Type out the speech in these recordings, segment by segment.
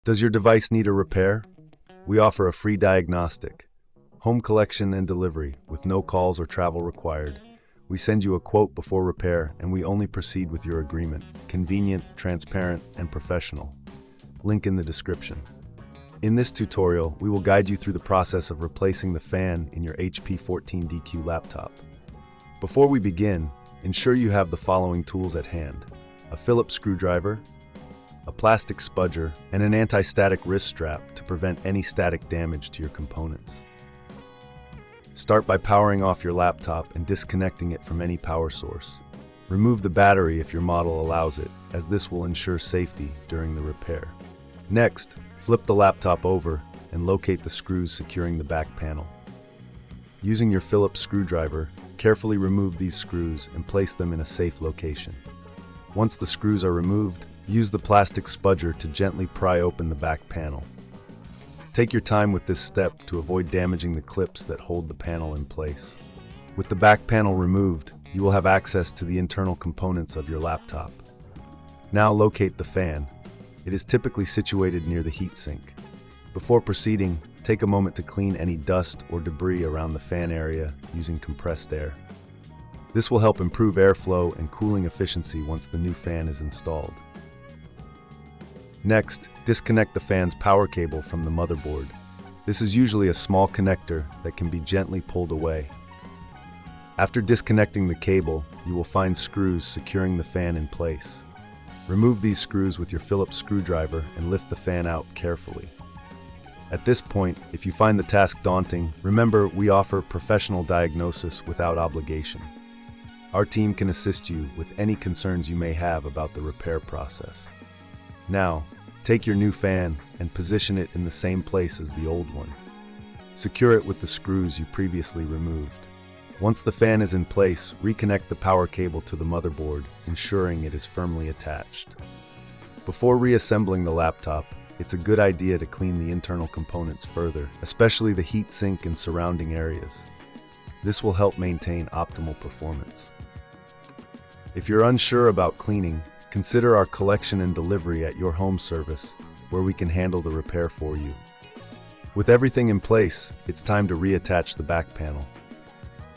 Does your device need a repair? We offer a free diagnostic, home collection and delivery with no calls or travel required. We send you a quote before repair and we only proceed with your agreement. Convenient, transparent, and professional. Link in the description. In this tutorial, we will guide you through the process of replacing the fan in your HP 14DQ laptop. Before we begin, ensure you have the following tools at hand: a Phillips screwdriver, a plastic spudger, and an anti-static wrist strap to prevent any static damage to your components. Start by powering off your laptop and disconnecting it from any power source. Remove the battery if your model allows it, as this will ensure safety during the repair. Next, flip the laptop over and locate the screws securing the back panel. Using your Phillips screwdriver, carefully remove these screws and place them in a safe location. Once the screws are removed, use the plastic spudger to gently pry open the back panel. Take your time with this step to avoid damaging the clips that hold the panel in place. With the back panel removed, you will have access to the internal components of your laptop. Now locate the fan. It is typically situated near the heatsink. Before proceeding, take a moment to clean any dust or debris around the fan area using compressed air. This will help improve airflow and cooling efficiency once the new fan is installed. Next, disconnect the fan's power cable from the motherboard. This is usually a small connector that can be gently pulled away. After disconnecting the cable, you will find screws securing the fan in place. Remove these screws with your Phillips screwdriver and lift the fan out carefully. At this point, if you find the task daunting, remember we offer professional diagnosis without obligation. Our team can assist you with any concerns you may have about the repair process. Now, take your new fan and position it in the same place as the old one. Secure it with the screws you previously removed. Once the fan is in place, reconnect the power cable to the motherboard, ensuring it is firmly attached. Before reassembling the laptop, it's a good idea to clean the internal components further, especially the heatsink and surrounding areas. This will help maintain optimal performance. If you're unsure about cleaning, consider our collection and delivery at your home service, where we can handle the repair for you. With everything in place, it's time to reattach the back panel.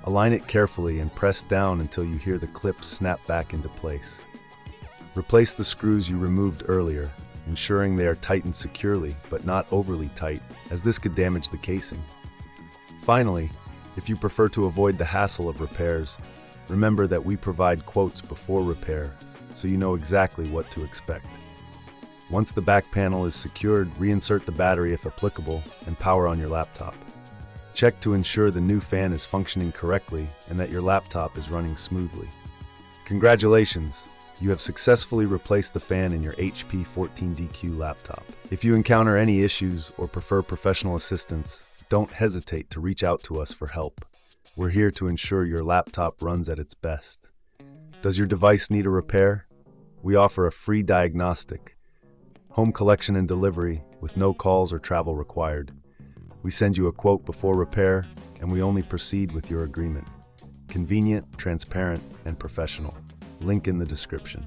Align it carefully and press down until you hear the clips snap back into place. Replace the screws you removed earlier, ensuring they are tightened securely but not overly tight, as this could damage the casing. Finally, if you prefer to avoid the hassle of repairs, remember that we provide quotes before repair, so you know exactly what to expect. Once the back panel is secured, reinsert the battery if applicable and power on your laptop. Check to ensure the new fan is functioning correctly and that your laptop is running smoothly. Congratulations! You have successfully replaced the fan in your HP 14DQ laptop. If you encounter any issues or prefer professional assistance, don't hesitate to reach out to us for help. We're here to ensure your laptop runs at its best. Does your device need a repair? We offer a free diagnostic, home collection and delivery with no calls or travel required. We send you a quote before repair, and we only proceed with your agreement. Convenient, transparent, and professional. Link in the description.